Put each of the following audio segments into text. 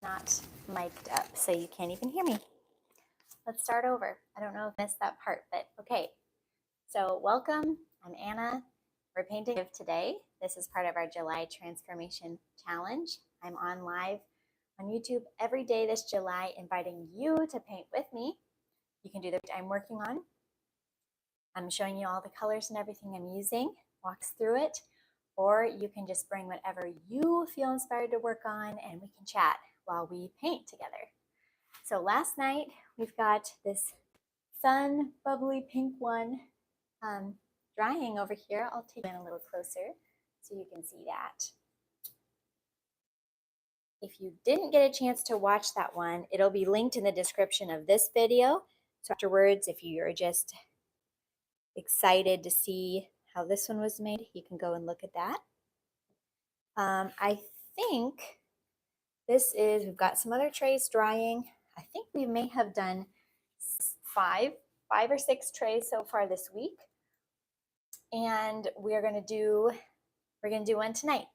not mic'd up, so you can't even hear me. Let's start over. I don't know if I missed that part, but okay. So welcome, I'm Anna. We're painting today. This is part of our July Transformation Challenge. I'm on live on YouTube every day this July, inviting you to paint with me. You can do the I'm working on. I'm showing you all the colors and everything I'm using, walks through it, or you can just bring whatever you feel inspired to work on and we can chat while we paint together. So last night we've got this fun, bubbly pink one drying over here. I'll take it in a little closer so you can see that. If you didn't get a chance to watch that one, it'll be linked in the description of this video. So afterwards, if you're just excited to see how this one was made, you can go and look at that. I think we've got some other trays drying. I think we may have done five or six trays so far this week. And we're gonna do one tonight.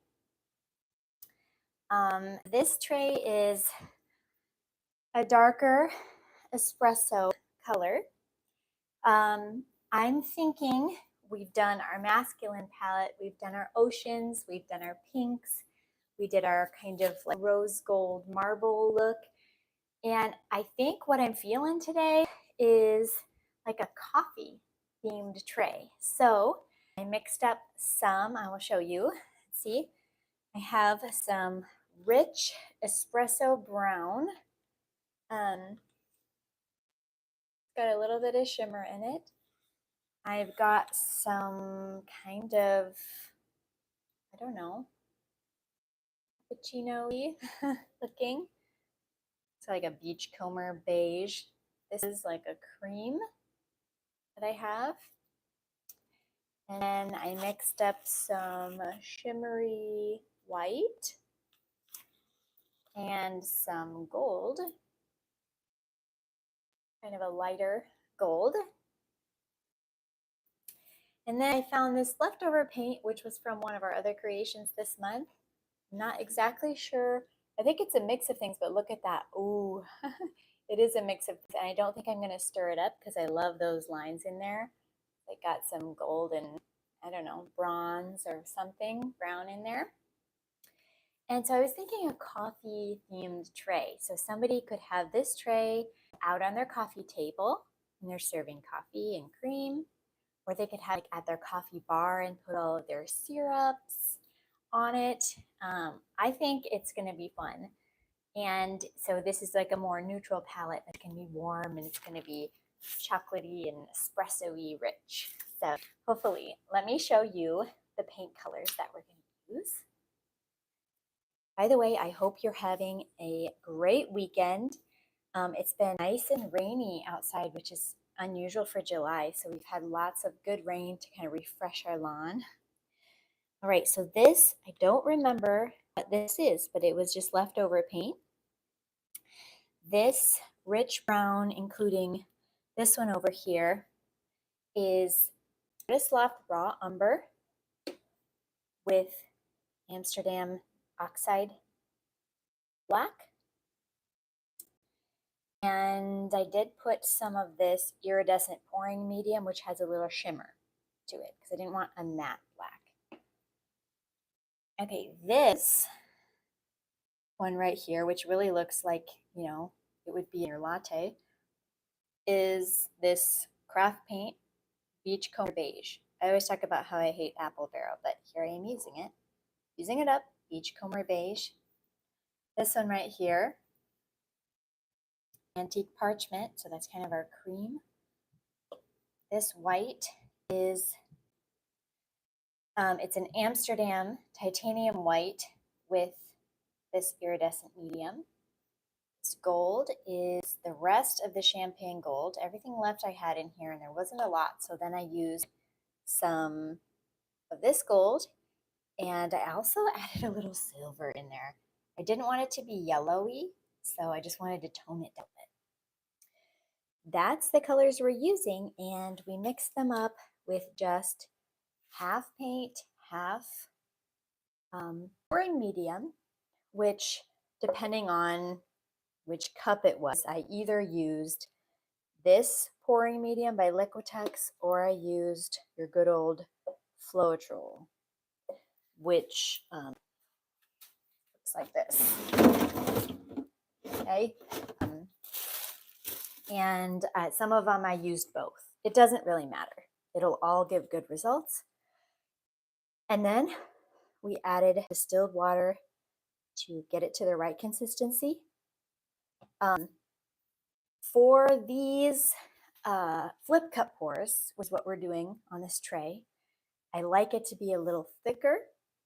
This tray is a darker espresso color. I'm thinking we've done our masculine palette, we've done our oceans, we've done our pinks, we did our kind of like rose gold marble look. And I think what I'm feeling today is like a coffee themed tray. So I mixed up some, I will show you. See, I have some rich espresso brown. Got a little bit of shimmer in it. I've got some kind of, I don't know, cappuccino-y looking. It's like a beachcomber beige. This is like a cream that I have. And then I mixed up some shimmery white and some gold, kind of a lighter gold. And then I found this leftover paint, which was from one of our other creations this month. I'm not exactly sure. I think it's a mix of things, but look at that. Ooh, it is a mix of things. And I don't think I'm going to stir it up because I love those lines in there. I got some gold and, I don't know, bronze or something, brown in there. And so I was thinking a coffee themed tray. So somebody could have this tray out on their coffee table and they're serving coffee and cream, or they could have it at their coffee bar and put all of their syrups on it. I think it's going to be fun. And so this is like a more neutral palette that can be warm and it's going to be chocolatey and espresso-y rich. So hopefully, let me show you the paint colors that we're going to use. By the way, I hope you're having a great weekend. It's been nice and rainy outside, which is unusual for July. So we've had lots of good rain to kind of refresh our lawn. All right, so this, I don't remember what this is, but it was just leftover paint. This rich brown, including this one over here, is Loft Raw Umber with Amsterdam Oxide Black. And I did put some of this iridescent pouring medium, which has a little shimmer to it, because I didn't want a matte black. Okay, this one right here, which really looks like, you know, it would be in your latte, is this craft paint Beachcomber Beige. I always talk about how I hate apple barrel, but here I am using it. Using it up, Beachcomber Beige. This one right here, Antique Parchment, so that's kind of our cream. This white is, it's an Amsterdam titanium white with this iridescent medium. This gold is the rest of the champagne gold. Everything left I had in here, and there wasn't a lot, so then I used some of this gold, and I also added a little silver in there. I didn't want it to be yellowy, so I just wanted to tone it down a bit. That's the colors we're using, and we mixed them up with just half paint, half pouring medium, which depending on which cup it was, I either used this pouring medium by Liquitex or I used your good old Floetrol, which looks like this. Okay. And some of them I used both. It doesn't really matter. It'll all give good results. And then we added distilled water to get it to the right consistency. For these flip cup pours, was what we're doing on this tray. I like it to be a little thicker.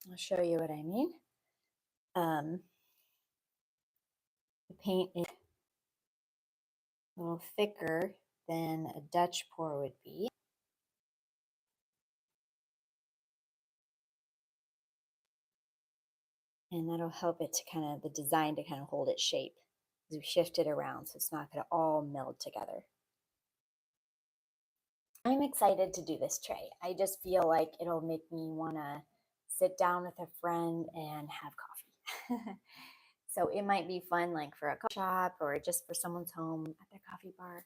I'll show you what I mean. The paint is a little thicker than a Dutch pour would be. And that'll help it to kind of, the design to kind of hold its shape as we shift it around so it's not going to all meld together. I'm excited to do this tray. I just feel like it'll make me want to sit down with a friend and have coffee. So it might be fun like for a coffee shop or just for someone's home at their coffee bar.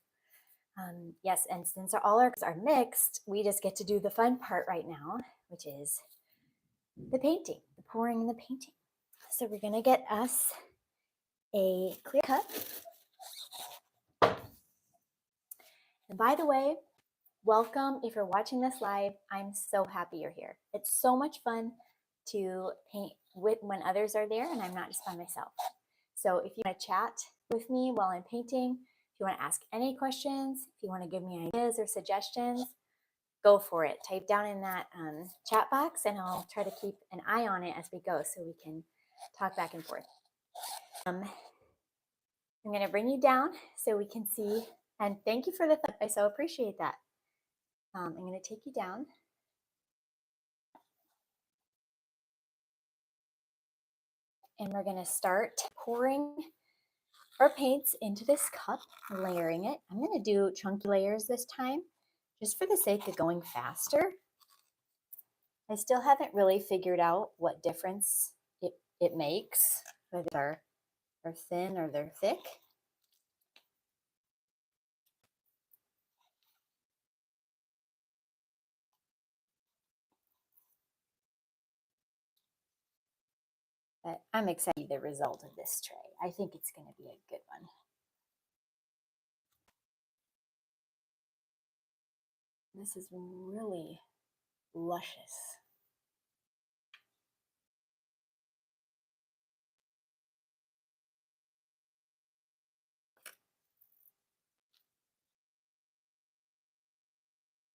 Yes, and since all our colors are mixed, we just get to do the fun part right now, which is the painting, the pouring and the painting. So we're going to get us a clear cup. And by the way, welcome. If you're watching this live, I'm so happy you're here. It's so much fun to paint with when others are there and I'm not just by myself. So if you want to chat with me while I'm painting, if you want to ask any questions, if you want to give me ideas or suggestions, go for it. Type down in that chat box and I'll try to keep an eye on it as we go so we can talk back and forth. I'm going to bring you down so we can see, and thank you for the thought. I so appreciate that. I'm going to take you down. And we're going to start pouring our paints into this cup, layering it. I'm going to do chunky layers this time, just for the sake of going faster. I still haven't really figured out what difference it makes, whether they're thin or they're thick. But I'm excited the result of this tray. I think it's going to be a good one. This is really luscious.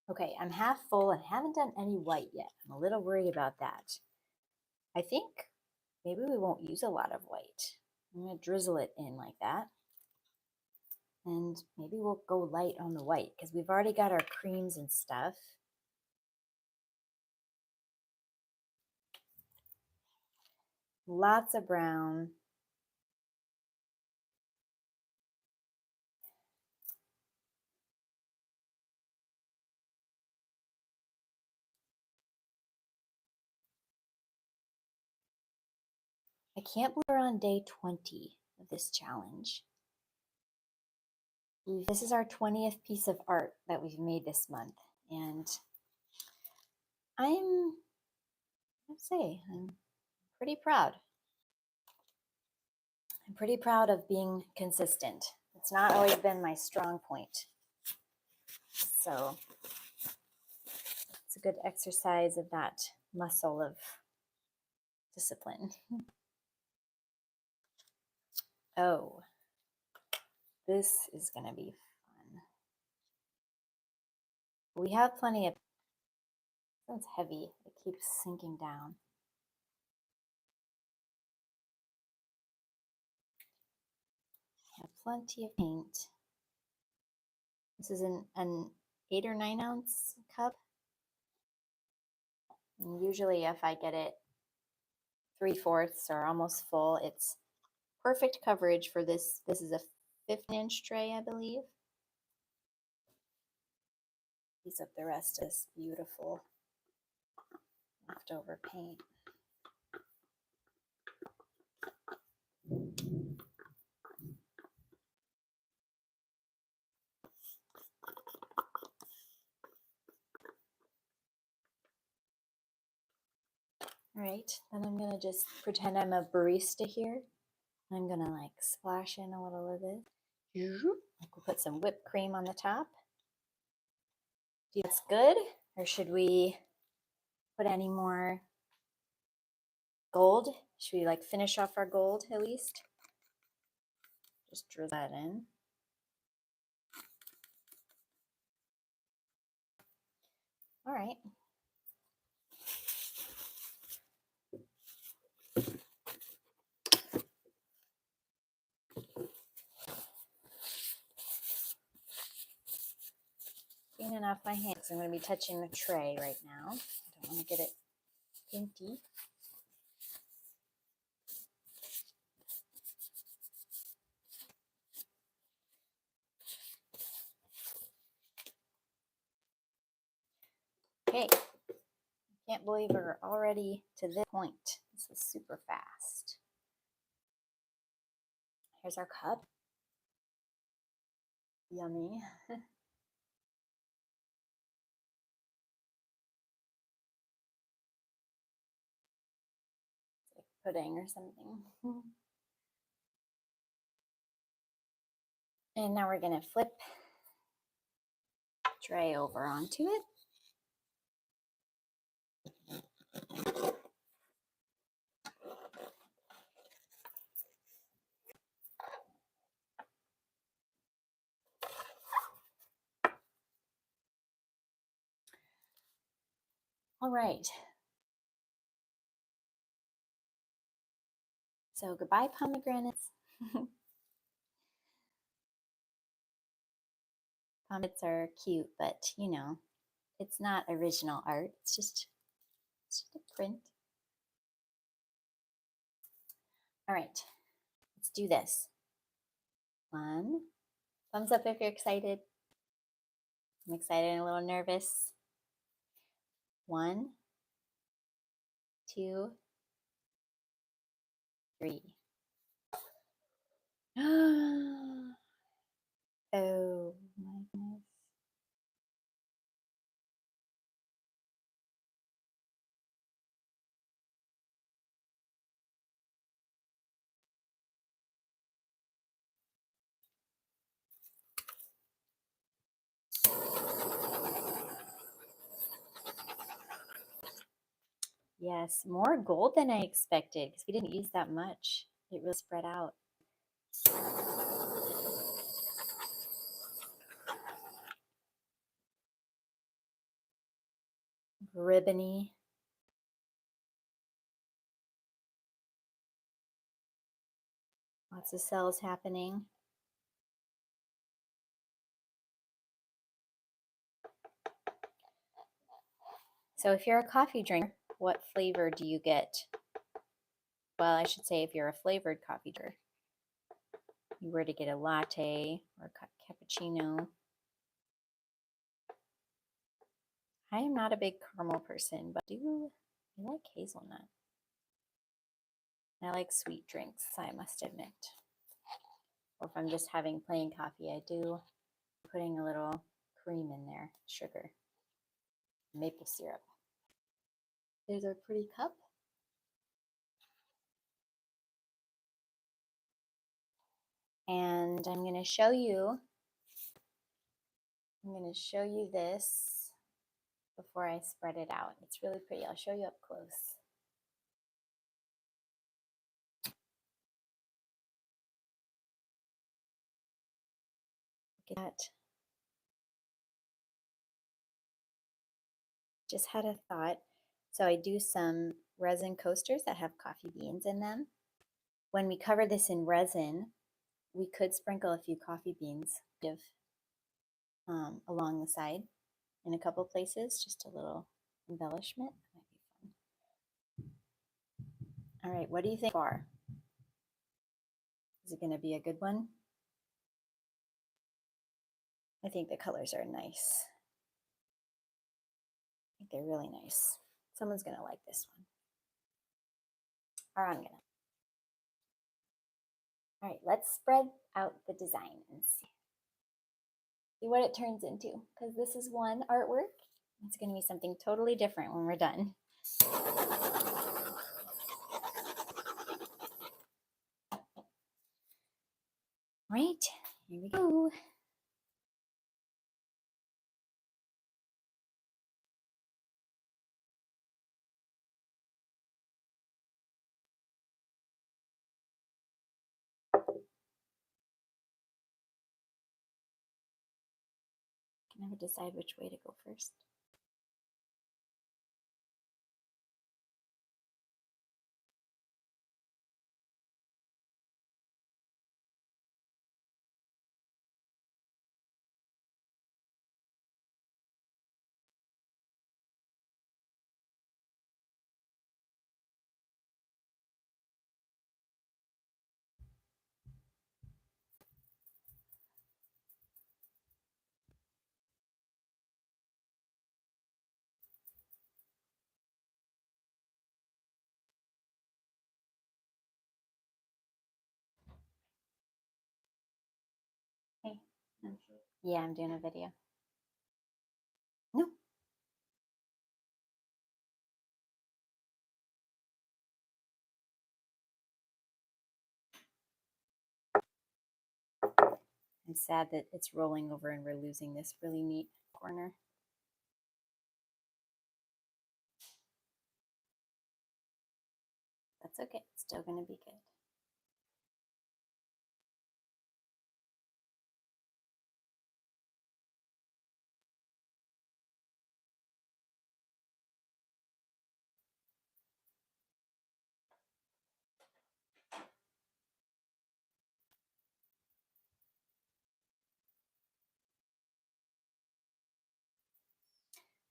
Okay, I'm half full and haven't done any white yet. I'm a little worried about that. I think maybe we won't use a lot of white. I'm going to drizzle it in like that. And maybe we'll go light on the white because we've already got our creams and stuff. Lots of brown. I can't believe we're on day 20 of this challenge. This is our 20th piece of art that we've made this month. And I'm pretty proud. I'm pretty proud of being consistent. It's not always been my strong point. So it's a good exercise of that muscle of discipline. Oh, this is going to be fun. We have plenty of, it's heavy. It keeps sinking down. Have plenty of paint. This is an 8 or 9 ounce cup. And usually if I get it 3/4 or almost full, it's perfect coverage for this. This is a 15-inch tray, I believe. Piece up the rest of this beautiful leftover paint. All right, then I'm gonna just pretend I'm a barista here. I'm gonna like splash in a little of this. Like we'll put some whipped cream on the top. Do you think that's good? Or should we put any more gold? Should we like finish off our gold at least? Just drizzle that in. All right. Cleaning off my hands. I'm going to be touching the tray right now. I don't want to get it pinky. Okay. Can't believe we're already to this point. This is super fast. Here's our cup. Yummy. It's like pudding or something. And now we're going to flip tray over onto it. All right. So goodbye, pomegranates. Pomegranates are cute, but you know, it's not original art. It's just a print. All right, let's do this. One, thumbs up if you're excited. I'm excited and a little nervous. 1, 2, 3. Oh my goodness. Yes, more gold than I expected because we didn't use that much. It really spread out. Ribbony. Lots of cells happening. So if you're a coffee drinker, what flavor do you get? Well, I should say if you're a flavored coffee drinker. You were to get a latte or a cappuccino. I am not a big caramel person, but I like hazelnut. I like sweet drinks, I must admit. Or if I'm just having plain coffee, I do putting a little cream in there, sugar, maple syrup. There's our pretty cup. And I'm going to show you this before I spread it out. It's really pretty. I'll show you up close. Look at that. Just had a thought. So I do some resin coasters that have coffee beans in them. When we cover this in resin, we could sprinkle a few coffee beans along the side in a couple places, just a little embellishment. That might be fun. All right, what do you think far? Is it going to be a good one? I think the colors are nice. I think they're really nice. Someone's going to like this one. Or I'm going to. All right, let's spread out the design and see what it turns into, because this is one artwork. It's going to be something totally different when we're done. never decide which way to go first. Hey. Yeah, I'm doing a video. No. I'm sad that it's rolling over and we're losing this really neat corner. That's okay. It's still going to be good.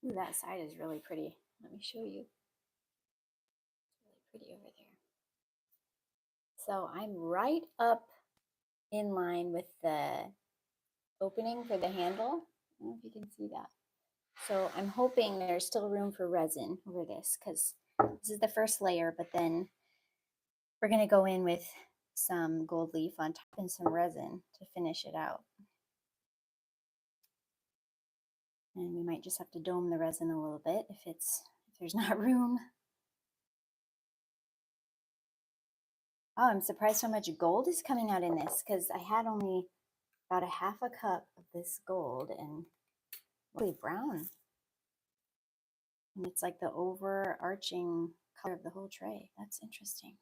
Ooh, that side is really pretty. Let me show you. It's really pretty over there. So I'm right up in line with the opening for the handle. I don't know if you can see that. So I'm hoping there's still room for resin over this because this is the first layer, but then we're going to go in with some gold leaf on top and some resin to finish it out. And we might just have to dome the resin a little bit if there's not room. Oh, I'm surprised how much gold is coming out in this because I had only about a half a cup of this gold and really brown. And it's like the overarching color of the whole tray. That's interesting.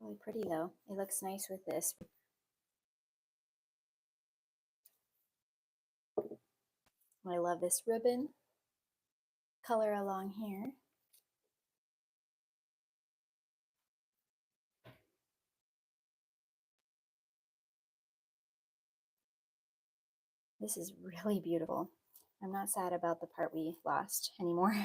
Really pretty though. It looks nice with this. I love this ribbon color along here. This is really beautiful. I'm not sad about the part we lost anymore.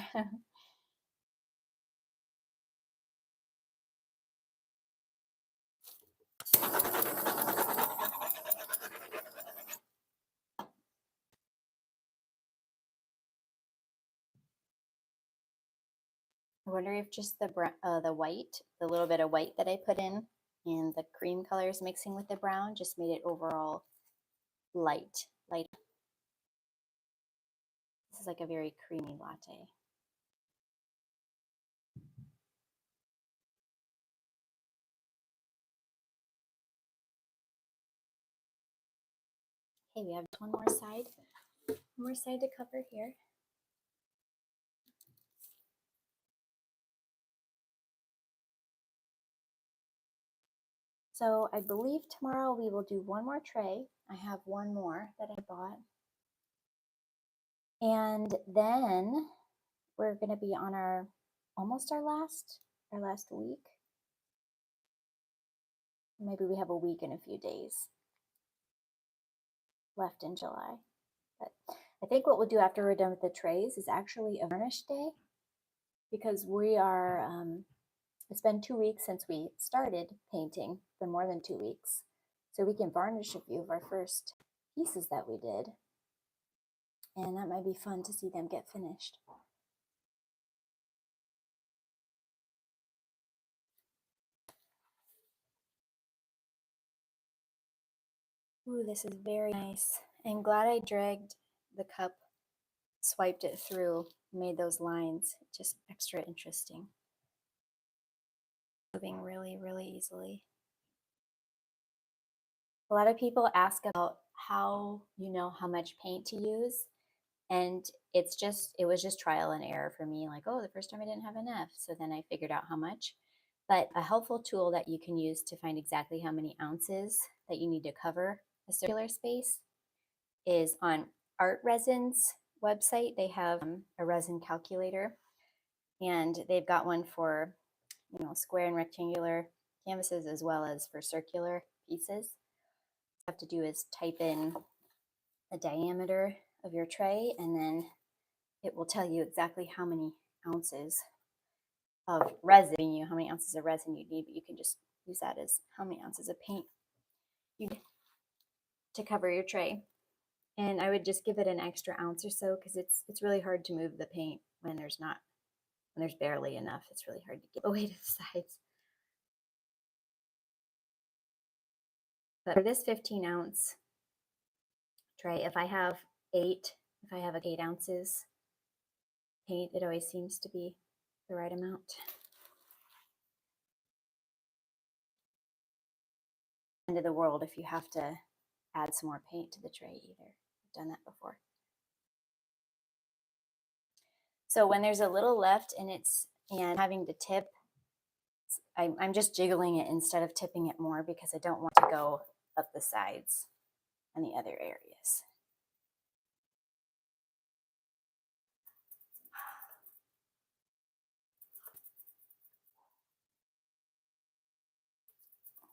I wonder if just the white, the little bit of white that I put in, and the cream colors mixing with the brown just made it overall light. This is like a very creamy latte. Okay, we have one more side to cover here. So I believe tomorrow we will do one more tray. I have one more that I bought. And then we're going to be on our last week. Maybe we have a week and a few days left in July. But I think what we'll do after we're done with the trays is actually a varnish day because we are, it's been 2 weeks since we started painting, been more than 2 weeks. So we can varnish a few of our first pieces that we did. And that might be fun to see them get finished. Ooh, this is very nice. I'm glad I dragged the cup, swiped it through, made those lines just extra interesting. Moving really, really easily. A lot of people ask about how you know how much paint to use. And it was just trial and error for me. Like, oh, the first time I didn't have enough. So then I figured out how much. But a helpful tool that you can use to find exactly how many ounces that you need to cover a circular space is on Art Resin's website. They have a resin calculator, and they've got one for square and rectangular canvases as well as for circular pieces. What you have to do is type in the diameter of your tray, and then it will tell you exactly how many ounces of resin how many ounces of resin you need, but you can just use that as how many ounces of paint you need to cover your tray. And I would just give it an extra ounce or so, because it's really hard to move the paint when there's barely enough. It's really hard to get away to the sides. But for this 15-ounce tray, if I have 8 ounces paint, it always seems to be the right amount. End of the world if you have to add some more paint to the tray either. I've done that before. So when there's a little left and having to tip, I'm just jiggling it instead of tipping it more, because I don't want to go up the sides and the other areas.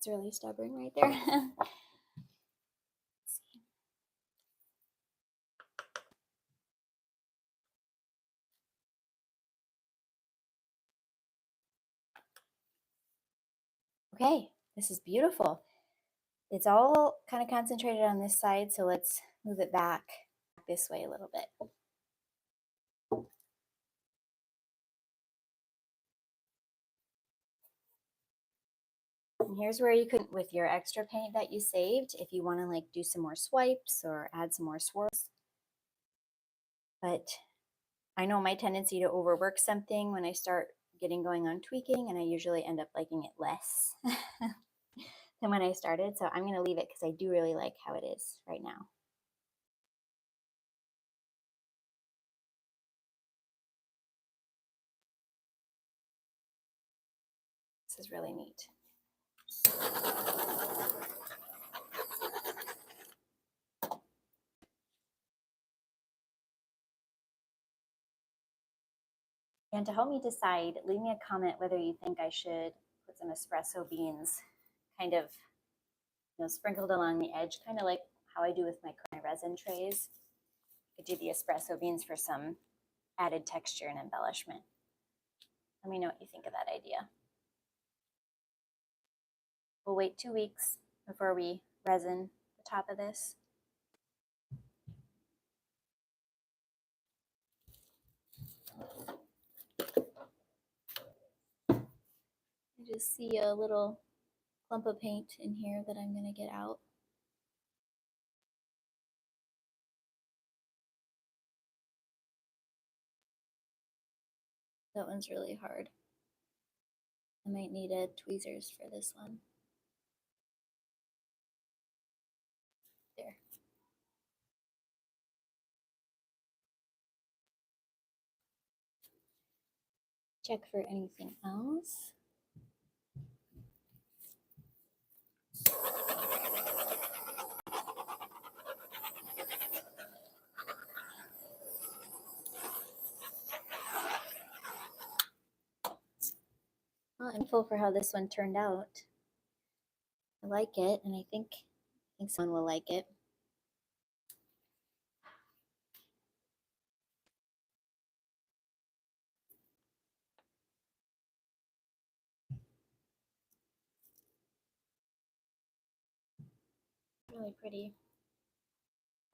It's really stubborn right there. Okay, this is beautiful. It's all kind of concentrated on this side, so let's move it back this way a little bit. And here's where you could, with your extra paint that you saved, if you want to like do some more swipes or add some more swirls. But I know my tendency to overwork something when I start getting going on tweaking, and I usually end up liking it less than when I started. So I'm going to leave it because I do really like how it is right now. This is really neat. And to help me decide, leave me a comment whether you think I should put some espresso beans kind of sprinkled along the edge, kind of like how I do with my resin trays. I do the espresso beans for some added texture and embellishment. Let me know what you think of that idea. We'll wait 2 weeks before we resin the top of this. I just see a little clump of paint in here that I'm going to get out. That one's really hard. I might need tweezers for this one. There. Check for anything else. Well, I'm thankful for how this one turned out. I like it, and I think someone will like it. Really pretty.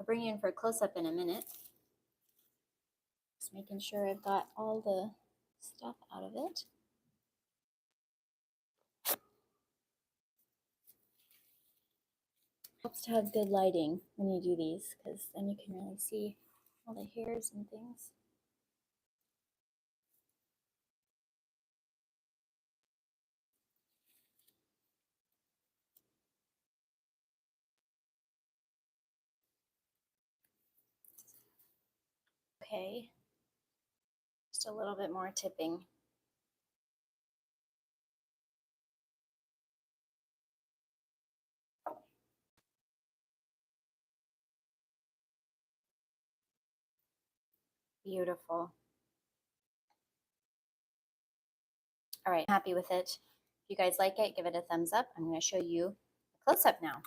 I'll bring you in for a close-up in a minute. Just making sure I've got all the stuff out of it. Helps to have good lighting when you do these, because then you can really see all the hairs and things. Okay, just a little bit more tipping. Beautiful. All right, happy with it. If you guys like it, give it a thumbs up. I'm going to show you a close-up now.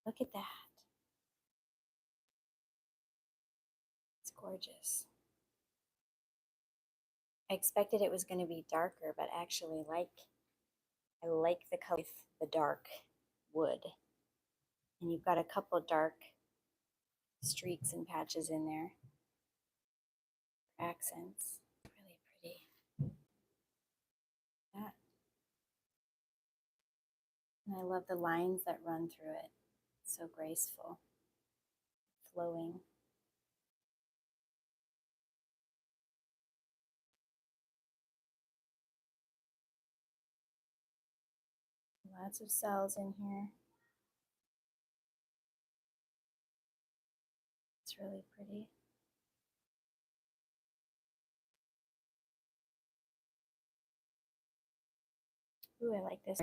Look at that. It's gorgeous. I expected it was going to be darker, but actually I like the color with the dark wood. And you've got a couple dark streaks and patches in there. Accents. Really pretty. That. And I love the lines that run through it. It's so graceful. Flowing. Lots of cells in here. It's really pretty. Ooh, I like this.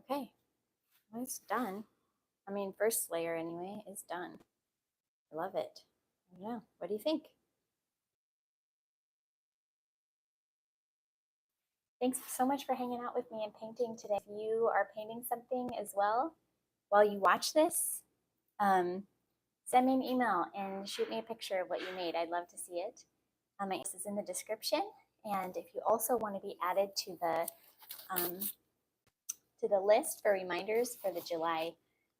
Okay, well, it's done. I mean, first layer anyway is done. I love it. I don't know. What do you think? Thanks so much for hanging out with me and painting today. If you are painting something as well while you watch this, send me an email and shoot me a picture of what you made. I'd love to see it. My email is in the description. And if you also want to be added to the list for reminders for the July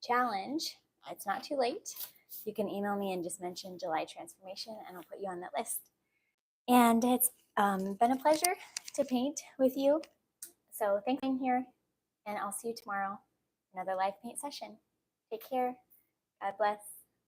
challenge, it's not too late. You can email me and just mention July transformation and I'll put you on that list. And it's been a pleasure to paint with you. So thanks for being here, and I'll see you tomorrow. Another live paint session. Take care. God bless.